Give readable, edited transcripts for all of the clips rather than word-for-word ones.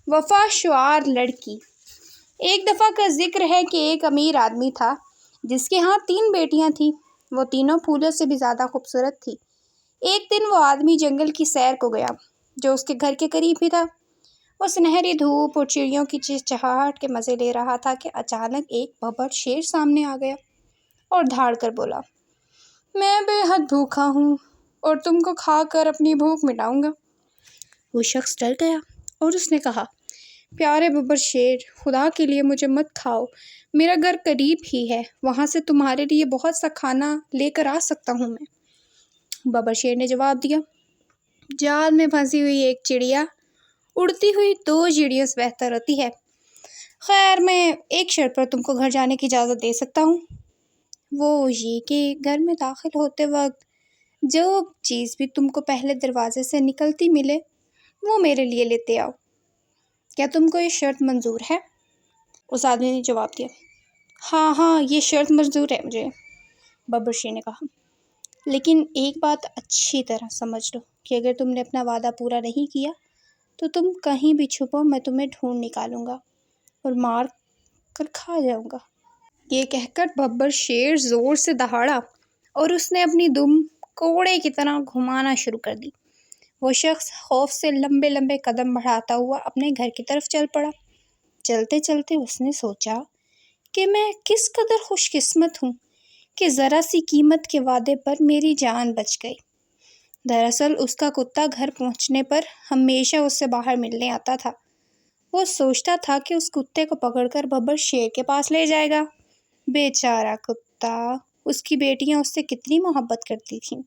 وفا شعار لڑکی۔ ایک دفعہ کا ذکر ہے کہ ایک امیر آدمی تھا جس کے ہاں 3 بیٹیاں تھیں۔ وہ تینوں پھولوں سے بھی زیادہ خوبصورت تھی۔ ایک دن وہ آدمی جنگل کی سیر کو گیا جو اس کے گھر کے قریب ہی تھا۔ وہ سنہری دھوپ اور چڑیوں کی چہچہاہٹ کے مزے لے رہا تھا کہ اچانک ایک ببر شیر سامنے آ گیا اور دھاڑ کر بولا، میں بے حد بھوکا ہوں اور تم کو کھا کر اپنی بھوک مٹاؤں گا۔ وہ شخص ڈر گیا اور اس نے کہا، پیارے ببر شیر، خدا کے لیے مجھے مت کھاؤ، میرا گھر قریب ہی ہے، وہاں سے تمہارے لیے بہت سا کھانا لے کر آ سکتا ہوں میں۔ ببر شیر نے جواب دیا، جال میں پھنسی ہوئی ایک چڑیا اڑتی ہوئی 2 چڑیوں سے بہتر ہوتی ہے۔ خیر، میں ایک شرط پر تم کو گھر جانے کی اجازت دے سکتا ہوں، وہ یہ کہ گھر میں داخل ہوتے وقت جو چیز بھی تم کو پہلے دروازے سے نکلتی ملے وہ میرے لیے لیتے آؤ۔ کیا تم کو یہ شرط منظور ہے؟ اس آدمی نے جواب دیا، ہاں یہ شرط منظور ہے مجھے۔ ببر شیر نے کہا، لیکن ایک بات اچھی طرح سمجھ لو کہ اگر تم نے اپنا وعدہ پورا نہیں کیا تو تم کہیں بھی چھپو، میں تمہیں ڈھونڈ نکالوں گا اور مار کر کھا جاؤں گا۔ یہ کہہ کر ببر شیر زور سے دہاڑا اور اس نے اپنی دم کوڑے کی طرح گھمانا شروع کر دی۔ وہ شخص خوف سے لمبے لمبے قدم بڑھاتا ہوا اپنے گھر کی طرف چل پڑا۔ چلتے چلتے اس نے سوچا کہ میں کس قدر خوش قسمت ہوں کہ ذرا سی قیمت کے وعدے پر میری جان بچ گئی۔ دراصل اس کا کتا گھر پہنچنے پر ہمیشہ اس سے باہر ملنے آتا تھا۔ وہ سوچتا تھا کہ اس کتے کو پکڑ کر ببر شیر کے پاس لے جائے گا۔ بیچارہ کتا، اس کی بیٹیاں اس سے کتنی محبت کرتی تھیں،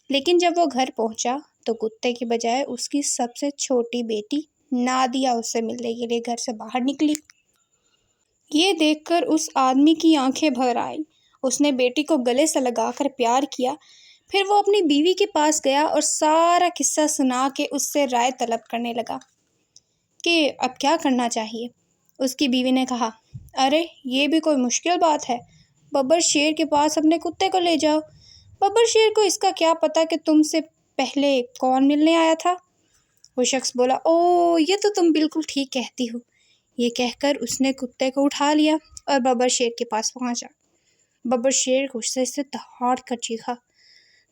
لیکن جب وہ گھر پہنچا تو کتے کی بجائے اس کی سب سے چھوٹی بیٹی نادیہ اس سے ملنے کے لیے گھر سے باہر نکلی۔ یہ دیکھ کر اس آدمی کی آنکھیں بھر آئیں۔ اس نے بیٹی کو گلے سے لگا کر پیار کیا، پھر وہ اپنی بیوی کے پاس گیا اور سارا قصہ سنا کے اس سے رائے طلب کرنے لگا کہ اب کیا کرنا چاہیے۔ اس کی بیوی نے کہا، ارے یہ بھی کوئی مشکل بات ہے، ببر شیر کے پاس اپنے کتے کو لے جاؤ، ببر شیر کو اس کا کیا پتا کہ تم سے پہلے کون ملنے آیا تھا۔ وہ شخص بولا، اوہ یہ تو تم بالکل ٹھیک کہتی ہو۔ یہ کہہ کر اس نے کتے کو اٹھا لیا اور ببر شیر کے پاس پہنچا۔ ببر شیر غصے سے دہاڑ کر چیخا،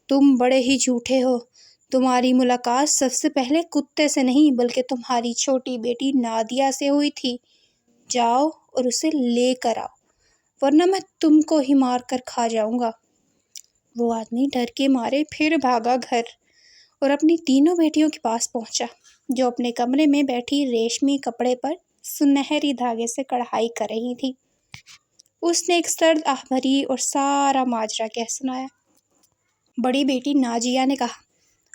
تم بڑے ہی جھوٹے ہو، تمہاری ملاقات سب سے پہلے کتے سے نہیں بلکہ تمہاری چھوٹی بیٹی نادیہ سے ہوئی تھی، جاؤ اور اسے لے کر آؤ ورنہ میں تم کو ہی مار کر کھا جاؤں گا۔ وہ آدمی ڈر کے مارے پھر بھاگا گھر اور اپنی تینوں بیٹیوں کے پاس پہنچا جو اپنے کمرے میں بیٹھی ریشمی کپڑے پر سنہری دھاگے سے کڑھائی کر رہی تھی۔ اس نے ایک سرد آہ بھری اور سارا ماجرا کہہ سنایا۔ بڑی بیٹی ناجیہ نے کہا،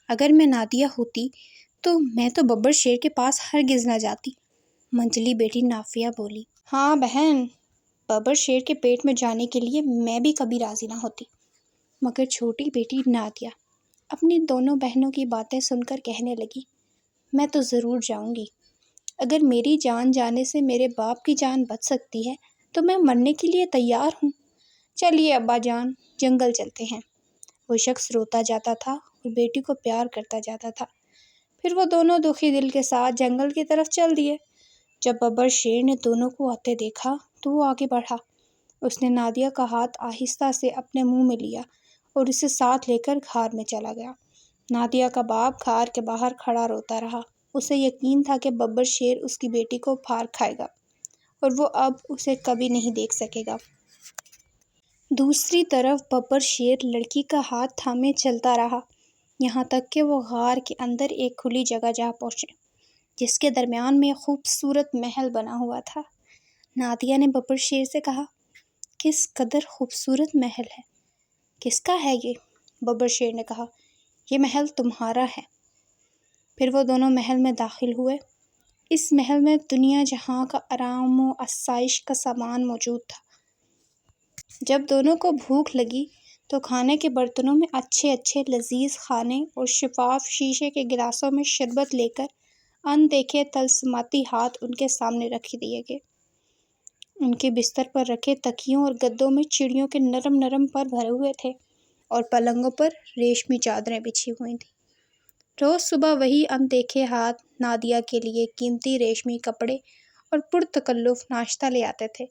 اگر میں نادیہ ہوتی تو میں تو ببر شیر کے پاس ہرگز نہ جاتی۔ منجلی بیٹی نافیہ بولی، ہاں بہن، ببر شیر کے پیٹ میں جانے کے لیے میں بھی کبھی راضی نہ ہوتی۔ مگر چھوٹی بیٹی نادیہ اپنی دونوں بہنوں کی باتیں سن کر کہنے لگی، میں تو ضرور جاؤں گی۔ اگر میری جان جانے سے میرے باپ کی جان بچ سکتی ہے تو میں مرنے کے لیے تیار ہوں۔ چلیے ابا جان، جنگل چلتے ہیں۔ وہ شخص روتا جاتا تھا اور بیٹی کو پیار کرتا جاتا تھا۔ پھر وہ دونوں دکھی دل کے ساتھ جنگل کی طرف چل دیے۔ جب ببر شیر نے دونوں کو آتے دیکھا تو وہ آگے بڑھا۔ اس نے نادیہ کا ہاتھ آہستہ سے اپنے منہ میں لیا اور اسے ساتھ لے کر غار میں چلا گیا۔ نادیہ کا باپ غار کے باہر کھڑا روتا رہا۔ اسے یقین تھا کہ ببر شیر اس کی بیٹی کو پھاڑ کھائے گا اور وہ اب اسے کبھی نہیں دیکھ سکے گا۔ دوسری طرف ببر شیر لڑکی کا ہاتھ تھامے چلتا رہا یہاں تک کہ وہ غار کے اندر ایک کھلی جگہ جا پہنچے جس کے درمیان میں خوبصورت محل بنا ہوا تھا۔ نادیہ نے ببر شیر سے کہا، کس قدر خوبصورت محل ہے، کس کا ہے یہ؟ ببر شیر نے کہا، یہ محل تمہارا ہے۔ پھر وہ دونوں محل میں داخل ہوئے۔ اس محل میں دنیا جہاں کا آرام و آسائش کا سامان موجود تھا۔ جب دونوں کو بھوک لگی تو کھانے کے برتنوں میں اچھے اچھے لذیذ کھانے اور شفاف شیشے کے گلاسوں میں شربت لے کر اندیکھے طلسماتی ہاتھ ان کے سامنے رکھ دیے گئے۔ ان کے بستر پر رکھے تکیوں اور گدوں میں چڑیوں کے نرم نرم پر بھرے ہوئے تھے اور پلنگوں پر ریشمی چادریں بچھی ہوئی تھیں۔ روز صبح وہی اندیکھے ہاتھ نادیہ کے لیے قیمتی ریشمی کپڑے اور پرتکلف ناشتہ لے آتے تھے۔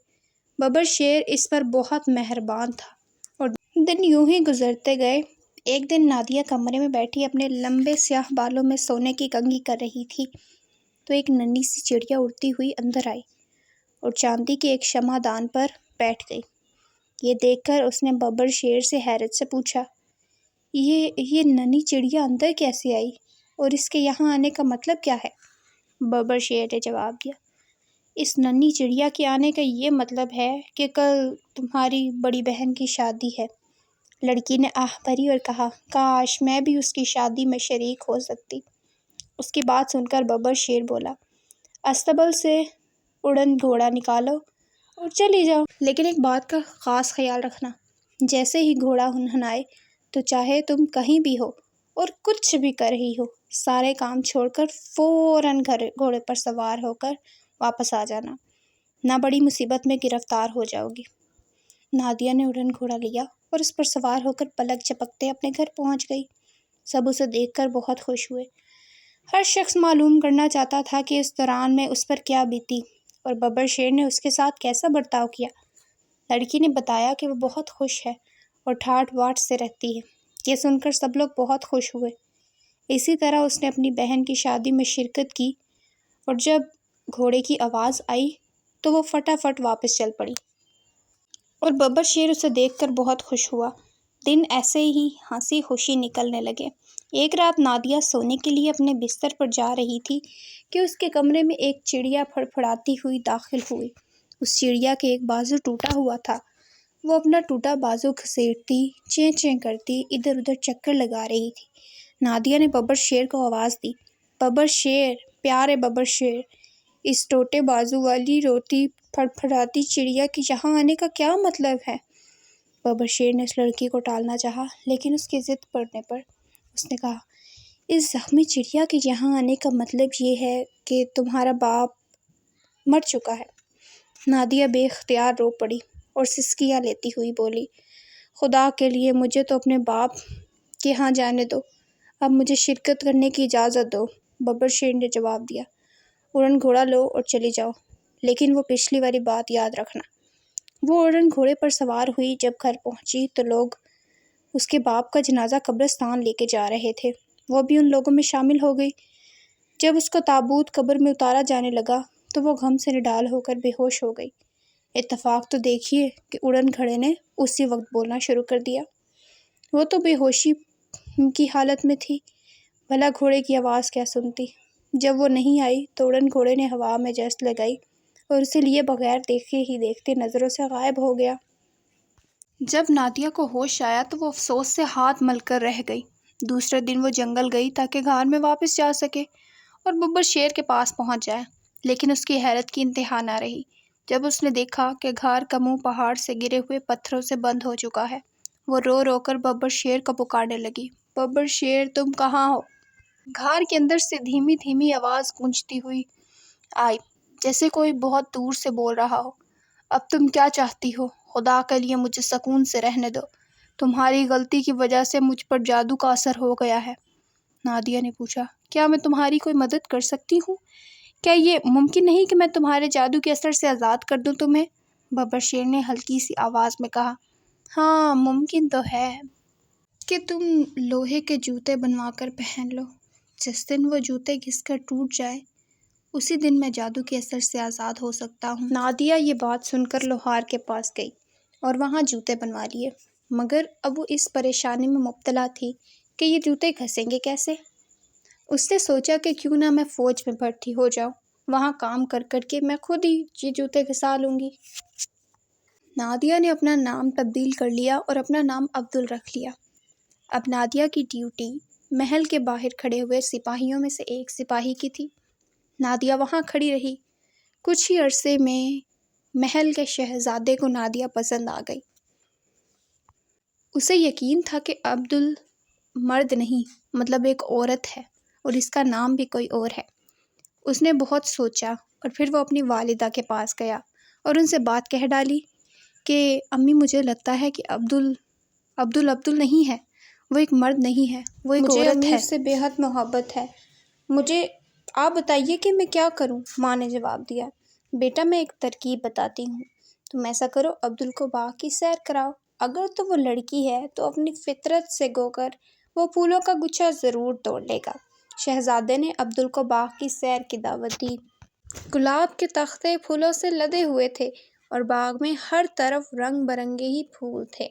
ببر شیر اس پر بہت مہربان تھا اور دن یوں ہی گزرتے گئے۔ ایک دن نادیہ کمرے میں بیٹھی اپنے لمبے سیاہ بالوں میں سونے کی کنگھی کر رہی تھی تو ایک ننھی سی چڑیا اڑتی ہوئی اندر آئی اور چاندی کے ایک شمع دان پر بیٹھ گئی۔ یہ دیکھ کر اس نے ببر شیر سے حیرت سے پوچھا، یہ ننھی چڑیا اندر کیسے آئی اور اس کے یہاں آنے کا مطلب کیا ہے؟ ببر شیر نے جواب دیا، اس ننھی چڑیا کے آنے کا یہ مطلب ہے کہ کل تمہاری بڑی بہن کی شادی ہے۔ لڑکی نے آہ بھری اور کہا، کاش میں بھی اس کی شادی میں شریک ہو سکتی۔ اس کی بات سن کر ببر شیر بولا، استبل سے اڑن گھوڑا نکالو اور چلی جاؤ، لیکن ایک بات کا خاص خیال رکھنا، جیسے ہی گھوڑا ہنہنائے تو چاہے تم کہیں بھی ہو اور کچھ بھی کر رہی ہو، سارے کام چھوڑ کر فوراً گھوڑے پر سوار ہو کر واپس آ جانا، نہ بڑی مصیبت میں گرفتار ہو جاؤ گی۔ نادیہ نے اڑن گھوڑا لیا اور اس پر سوار ہو کر پلک جھپکتے اپنے گھر پہنچ گئی۔ سب اسے دیکھ کر بہت خوش ہوئے۔ ہر شخص معلوم کرنا چاہتا تھا کہ اس دوران میں اس پر کیا بیتی اور ببر شیر نے اس کے ساتھ کیسا برتاؤ کیا۔ لڑکی نے بتایا کہ وہ بہت خوش ہے اور ٹھاٹھ باٹھ سے رہتی ہے۔ یہ سن کر سب لوگ بہت خوش ہوئے۔ اسی طرح اس نے اپنی بہن کی شادی میں شرکت کی اور جب گھوڑے کی آواز آئی تو وہ فٹافٹ واپس چل پڑی اور ببر شیر اسے دیکھ کر بہت خوش ہوا۔ دن ایسے ہی ہنسی خوشی نکلنے لگے۔ ایک رات نادیہ سونے کے لیے اپنے بستر پر جا رہی تھی کہ اس کے کمرے میں ایک چڑیا پھڑپھڑاتی ہوئی داخل ہوئی۔ اس چڑیا کے ایک بازو ٹوٹا ہوا تھا۔ وہ اپنا ٹوٹا بازو گھسیٹتی، چیں چیں کرتی ادھر ادھر چکر لگا رہی تھی۔ نادیہ نے ببر شیر کو آواز دی، ببر شیر، پیارے ببر شیر، اس ٹوٹے بازو والی روتی پھڑپھڑاتی چڑیا کے یہاں آنے کا کیا مطلب ہے؟ ببر شیر نے اس لڑکی کو ٹالنا چاہا، لیکن اس کی ضد پڑنے پر اس نے کہا، اس زخمی چڑیا کے یہاں آنے کا مطلب یہ ہے کہ تمہارا باپ مر چکا ہے۔ نادیہ بے اختیار رو پڑی اور سسکیاں لیتی ہوئی بولی، خدا کے لیے مجھے تو اپنے باپ کے ہاں جانے دو، اب مجھے شرکت کرنے کی اجازت دو۔ ببر شیر نے جواب دیا، اڑن گھوڑا لو اور چلی جاؤ، لیکن وہ پچھلی والی بات یاد رکھنا۔ وہ اڑن گھوڑے پر سوار ہوئی۔ جب گھر پہنچی تو لوگ اس کے باپ کا جنازہ قبرستان لے کے جا رہے تھے۔ وہ بھی ان لوگوں میں شامل ہو گئی۔ جب اس کا تابوت قبر میں اتارا جانے لگا تو وہ غم سے نڈال ہو کر بے ہوش ہو گئی۔ اتفاق تو دیکھیے کہ اڑن گھوڑے نے اسی وقت بولنا شروع کر دیا۔ وہ تو بے ہوشی کی حالت میں تھی، بھلا گھوڑے کی آواز کیا سنتی؟ جب وہ نہیں آئی تو اڑن گھوڑے نے ہوا میں جست لگائی اور اسے لیے بغیر دیکھے ہی دیکھتے نظروں سے غائب ہو گیا۔ جب نادیہ کو ہوش آیا تو وہ افسوس سے ہاتھ مل کر رہ گئی۔ دوسرے دن وہ جنگل گئی تاکہ غار میں واپس جا سکے اور ببر شیر کے پاس پہنچ جائے، لیکن اس کی حیرت کی انتہا نہ رہی جب اس نے دیکھا کہ غار کا منہ پہاڑ سے گرے ہوئے پتھروں سے بند ہو چکا ہے۔ وہ رو رو کر ببر شیر کو پکارنے لگی، ببر شیر تم کہاں ہو؟ غار کے اندر سے دھیمی دھیمی آواز گونجتی ہوئی آئی، جیسے کوئی بہت دور سے بول رہا ہو، اب تم کیا چاہتی ہو؟ خدا کے لیے مجھے سکون سے رہنے دو، تمہاری غلطی کی وجہ سے مجھ پر جادو کا اثر ہو گیا ہے۔ نادیہ نے پوچھا، کیا میں تمہاری کوئی مدد کر سکتی ہوں؟ کیا یہ ممکن نہیں کہ میں تمہارے جادو کے اثر سے آزاد کر دوں تمہیں؟ ببر شیر نے ہلکی سی آواز میں کہا، ہاں ممکن تو ہے کہ تم لوہے کے جوتے بنوا کر پہن لو۔ جس دن وہ جوتے گھس کر ٹوٹ جائیں اسی دن میں جادو کے اثر سے آزاد ہو سکتا ہوں۔ نادیہ یہ بات سن کر لوہار کے پاس گئی اور وہاں جوتے بنوا لیے، مگر اب وہ اس پریشانی میں مبتلا تھی کہ یہ جوتے گھسیں گے کیسے؟ اس نے سوچا کہ کیوں نہ میں فوج میں بھرتی ہو جاؤں، وہاں کام کر کر کے میں خود ہی یہ جوتے گھسا لوں گی۔ نادیہ نے اپنا نام تبدیل کر لیا اور اپنا نام عبدل رکھ لیا۔ اب نادیہ کی ڈیوٹی محل کے باہر کھڑے ہوئے سپاہیوں میں سے ایک سپاہی کی تھی۔ نادیہ وہاں کھڑی رہی۔ کچھ ہی عرصے میں محل کے شہزادے کو نادیہ پسند آ گئی۔ اسے یقین تھا کہ عبدل مرد نہیں، مطلب ایک عورت ہے اور اس کا نام بھی کوئی اور ہے۔ اس نے بہت سوچا اور پھر وہ اپنی والدہ کے پاس گیا اور ان سے بات کہہ ڈالی کہ امی مجھے لگتا ہے کہ عبدل نہیں ہے، وہ ایک مرد نہیں ہے، وہ ایک عورت ہے۔ مجھے امیر سے بے حد محبت ہے، مجھے آپ بتائیے کہ میں کیا کروں؟ ماں نے جواب دیا۔ بیٹا میں ایک ترکیب بتاتی ہوں، تم ایسا کرو، عبدل کو باغ کی سیر کراؤ۔ اگر تو وہ لڑکی ہے تو اپنی فطرت سے گو کر وہ پھولوں کا گچھا ضرور توڑ لے گا۔ شہزادے نے عبدل کو باغ کی سیر کی دعوت دی۔ گلاب کے تختے پھولوں سے لدے ہوئے تھے اور باغ میں ہر طرف رنگ برنگے ہی پھول تھے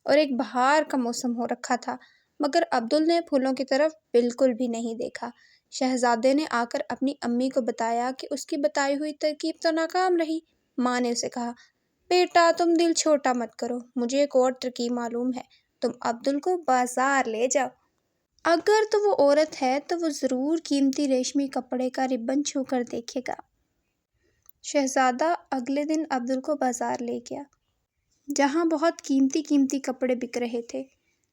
اور ایک بہار کا موسم ہو رکھا تھا، مگر عبدل نے پھولوں کی طرف بالکل بھی نہیں دیکھا۔ شہزادے نے آ کر اپنی امی کو بتایا کہ اس کی بتائی ہوئی ترکیب تو ناکام رہی۔ ماں نے اسے کہا، بیٹا تم دل چھوٹا مت کرو، مجھے ایک اور ترکیب معلوم ہے، تم عبدل کو بازار لے جاؤ۔ اگر تو وہ عورت ہے تو وہ ضرور قیمتی ریشمی کپڑے کا ربن چھو کر دیکھے گا۔ شہزادہ اگلے دن عبدل کو بازار لے گیا، جہاں بہت قیمتی کپڑے بک رہے تھے۔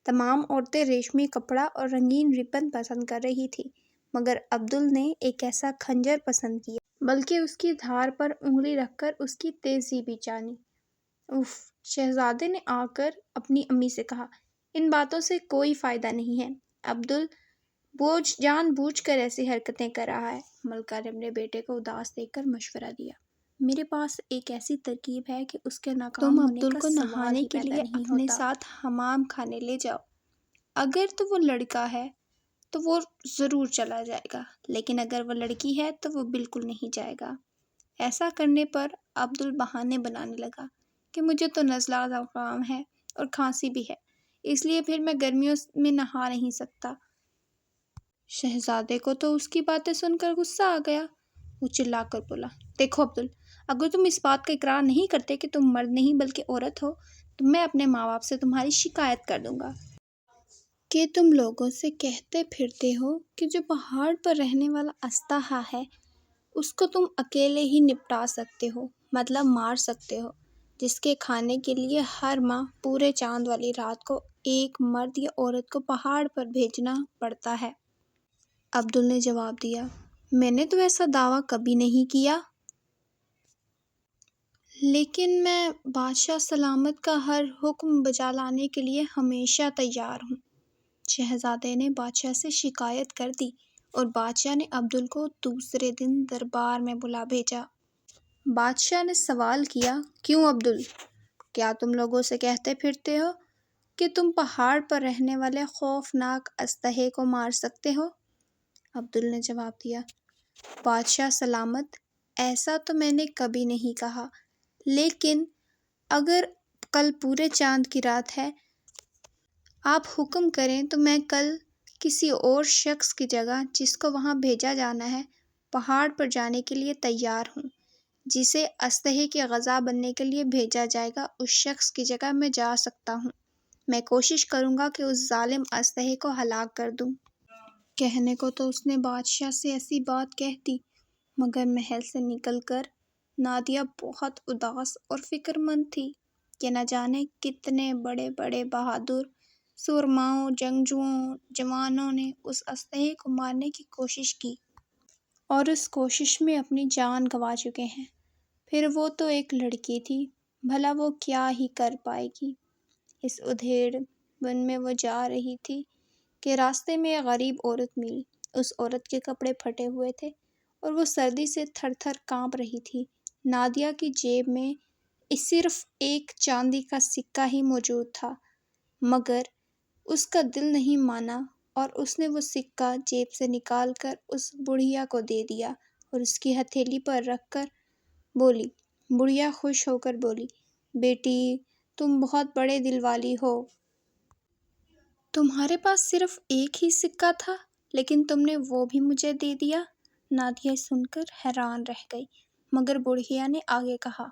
تمام عورتیں ریشمی کپڑا اور رنگین ربن پسند کر رہی تھیں، مگر عبدل نے ایک ایسا خنجر پسند کیا، بلکہ اس کی دھار پر انگلی رکھ کر اس کی تیزی بھی جانی۔ اف! شہزادے نے آ کر اپنی امی سے کہا، ان باتوں سے کوئی فائدہ نہیں ہے، عبدل جان بوجھ کر ایسی حرکتیں کر رہا ہے۔ ملکہ نے اپنے بیٹے کو اداس دیکھ کر مشورہ دیا، میرے پاس ایک ایسی ترکیب ہے کہ اس کے ناکام ہونے کا سوال ہی پیدا نہیں ہوتا۔ تم عبدل کو نہانے کے لیے اپنے ساتھ حمام خانے لے جاؤ۔ اگر تو وہ لڑکا ہے تو وہ ضرور چلا جائے گا، لیکن اگر وہ لڑکی ہے تو وہ بالکل نہیں جائے گا۔ ایسا کرنے پر عبدل بہانے بنانے لگا کہ مجھے تو نزلہ زکام ہے اور کھانسی بھی ہے، اس لیے پھر میں گرمیوں میں نہا نہیں سکتا۔ شہزادے کو تو اس کی باتیں سن کر غصہ آ گیا۔ وہ چلا کر بولا، دیکھو عبدل، اگر تم اس بات کا اقرار نہیں کرتے کہ تم مرد نہیں بلکہ عورت ہو تو میں اپنے ماں باپ سے تمہاری شکایت کر دوں گا۔ کہ تم لوگوں سے کہتے پھرتے ہو کہ جو پہاڑ پر رہنے والا اژدہا ہے اس کو تم اکیلے ہی نپٹا سکتے ہو، مطلب مار سکتے ہو، جس کے کھانے کے لیے ہر ماہ پورے چاند والی رات کو ایک مرد یا عورت کو پہاڑ پر بھیجنا پڑتا ہے۔ عبدل نے جواب دیا، میں نے تو ایسا دعویٰ کبھی نہیں کیا، لیکن میں بادشاہ سلامت کا ہر حکم بجا لانے کے لیے ہمیشہ تیار ہوں۔ شہزادے نے بادشاہ سے شکایت کر دی اور بادشاہ نے عبدل کو دوسرے دن دربار میں بلا بھیجا۔ بادشاہ نے سوال کیا، کیوں عبدل، کیا تم لوگوں سے کہتے پھرتے ہو کہ تم پہاڑ پر رہنے والے خوفناک اژدہے کو مار سکتے ہو؟ عبدل نے جواب دیا، بادشاہ سلامت، ایسا تو میں نے کبھی نہیں کہا، لیکن اگر کل پورے چاند کی رات ہے، آپ حکم کریں تو میں کل کسی اور شخص کی جگہ جس کو وہاں بھیجا جانا ہے پہاڑ پر جانے کے لیے تیار ہوں۔ جسے اژدہے کی غذا بننے کے لیے بھیجا جائے گا اس شخص کی جگہ میں جا سکتا ہوں۔ میں کوشش کروں گا کہ اس ظالم اژدہے کو ہلاک کر دوں۔ کہنے کو تو اس نے بادشاہ سے ایسی بات کہہ دی، مگر محل سے نکل کر نادیہ بہت اداس اور فکر مند تھی کہ نہ جانے کتنے بڑے بڑے بہادر سورماؤں جنگجوؤں جوانوں نے اس اژدہے کو مارنے کی کوشش کی اور اس کوشش میں اپنی جان گنوا چکے ہیں۔ پھر وہ تو ایک لڑکی تھی، بھلا وہ کیا ہی کر پائے گی۔ اس ادھیڑ بن میں وہ جا رہی تھی کہ راستے میں ایک غریب عورت ملی۔ اس عورت کے کپڑے پھٹے ہوئے تھے اور وہ سردی سے تھر تھر کانپ رہی تھی۔ نادیہ کی جیب میں صرف ایک چاندی کا سکہ ہی موجود تھا، مگر اس کا دل نہیں مانا اور اس نے وہ سکہ جیب سے نکال کر اس بڑھیا کو دے دیا اور اس کی ہتھیلی پر رکھ کر بولی۔ بڑھیا خوش ہو کر بولی، بیٹی تم بہت بڑے دل والی ہو، تمہارے پاس صرف ایک ہی سکہ تھا لیکن تم نے وہ بھی مجھے دے دیا۔ نادیہ سن کر حیران رہ گئی، مگر بڑھیا نے آگے کہا،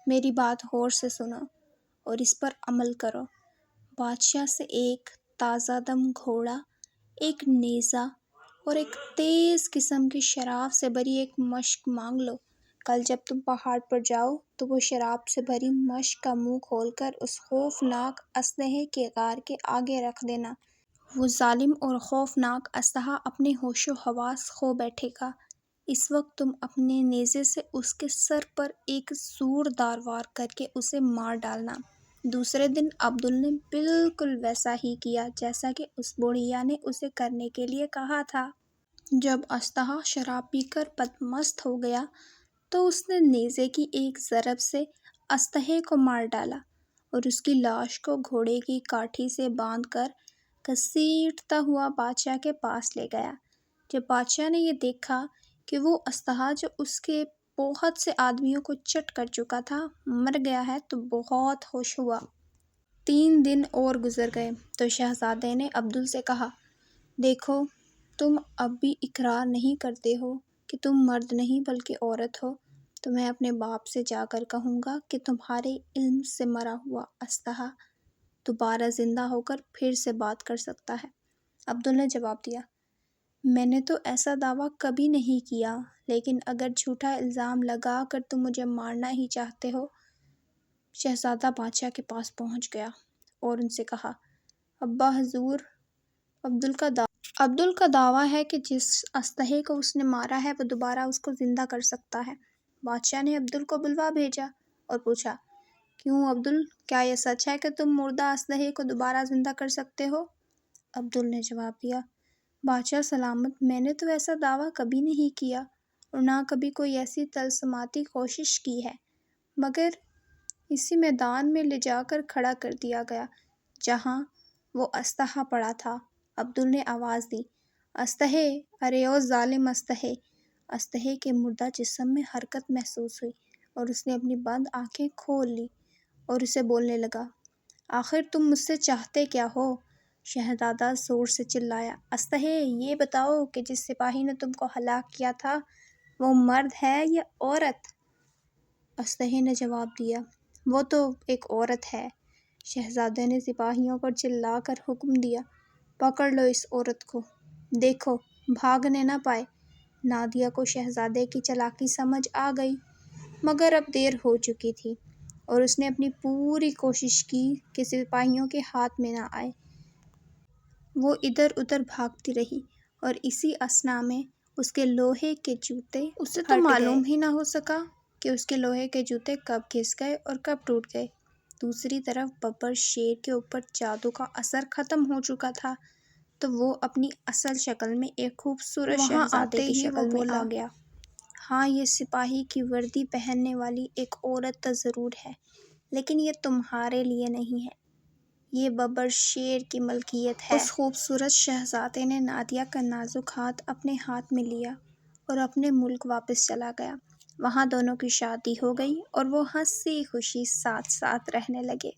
میری بات غور سے سنو اور اس پر عمل کرو۔ بادشاہ سے ایک تازہ دم گھوڑا، ایک نیزہ اور ایک تیز قسم کی شراب سے بھری ایک مشک مانگ لو۔ کل جب تم پہاڑ پر جاؤ تو وہ شراب سے بھری مشک کا منہ کھول کر اس خوفناک اژدہے کے غار کے آگے رکھ دینا۔ وہ ظالم اور خوفناک اژدہا اپنے ہوش و حواس کھو بیٹھے گا۔ اس وقت تم اپنے نیزے سے اس کے سر پر ایک زوردار وار کر کے اسے مار ڈالنا۔ دوسرے دن عبدل نے بالکل ویسا ہی کیا جیسا کہ اس بڑھیا نے اسے کرنے کے لیے کہا تھا۔ جب اژدہا شراب پی کر بدمست ہو گیا تو اس نے نیزے کی ایک ضرب سے اژدہے کو مار ڈالا اور اس کی لاش کو گھوڑے کی کاٹھی سے باندھ کر گھسیٹتا ہوا بادشاہ کے پاس لے گیا۔ جب بادشاہ نے یہ دیکھا کہ وہ اژدہا جو اس کے بہت سے آدمیوں کو چٹ کر چکا تھا مر گیا ہے تو بہت خوش ہوا۔ 3 دن اور گزر گئے تو شہزادے نے عبدل سے کہا، دیکھو تم اب بھی اقرار نہیں کرتے ہو کہ تم مرد نہیں بلکہ عورت ہو، تو میں اپنے باپ سے جا کر کہوں گا کہ تمہارے علم سے مرا ہوا اژدہا دوبارہ زندہ ہو کر پھر سے بات کر سکتا ہے۔ عبدل نے جواب دیا، میں نے تو ایسا دعویٰ کبھی نہیں کیا، لیکن اگر جھوٹا الزام لگا کر تم مجھے مارنا ہی چاہتے ہو۔ شہزادہ بادشاہ کے پاس پہنچ گیا اور ان سے کہا، ابا حضور، عبدل کا دعویٰ ہے کہ جس اژدہے کو اس نے مارا ہے وہ دوبارہ اس کو زندہ کر سکتا ہے۔ بادشاہ نے عبدل کو بلوا بھیجا اور پوچھا، کیوں عبدل، کیا یہ سچ ہے کہ تم مردہ اژدہے کو دوبارہ زندہ کر سکتے ہو؟ عبدل نے جواب دیا، بادشاہ سلامت، میں نے تو ایسا دعویٰ کبھی نہیں کیا اور نہ کبھی کوئی ایسی طلسماتی کوشش کی ہے، مگر اسی میدان میں لے جا کر کھڑا کر دیا گیا جہاں وہ اژدہا پڑا تھا۔ عبدل نے آواز دی، اژدہے، ارے او ظالم اژدہے! اژدہے کے مردہ جسم میں حرکت محسوس ہوئی اور اس نے اپنی بند آنکھیں کھول لی اور اسے بولنے لگا، آخر تم مجھ سے چاہتے کیا ہو؟ شہزادہ زور سے چلایا، اژدہے، یہ بتاؤ کہ جس سپاہی نے تم کو ہلاک کیا تھا وہ مرد ہے یا عورت؟ اژدہے نے جواب دیا، وہ تو ایک عورت ہے۔ شہزادے نے سپاہیوں پر چلا کر حکم دیا، پکڑ لو اس عورت کو، دیکھو بھاگنے نہ پائے۔ نادیہ کو شہزادے کی چالاکی سمجھ آ گئی، مگر اب دیر ہو چکی تھی اور اس نے اپنی پوری کوشش کی کہ سپاہیوں کے ہاتھ میں نہ آئے۔ وہ ادھر ادھر بھاگتی رہی اور اسی اثنا میں اس کے لوہے کے جوتے اسے تو معلوم ہی نہ ہو سکا کہ اس کے لوہے کے جوتے کب گھس گئے اور کب ٹوٹ گئے۔ دوسری طرف ببر شیر کے اوپر جادو کا اثر ختم ہو چکا تھا تو وہ اپنی اصل شکل میں ایک خوبصورت شہزادے کی شکل میں آ گیا۔ ہاں، یہ سپاہی کی وردی پہننے والی ایک عورت تو ضرور ہے، لیکن یہ تمہارے لیے نہیں ہے، یہ ببر شیر کی ملکیت ہے۔ اس خوبصورت شہزادے نے نادیہ کا نازک ہاتھ اپنے ہاتھ میں لیا اور اپنے ملک واپس چلا گیا۔ وہاں دونوں کی شادی ہو گئی اور وہ ہنسی خوشی ساتھ ساتھ رہنے لگے۔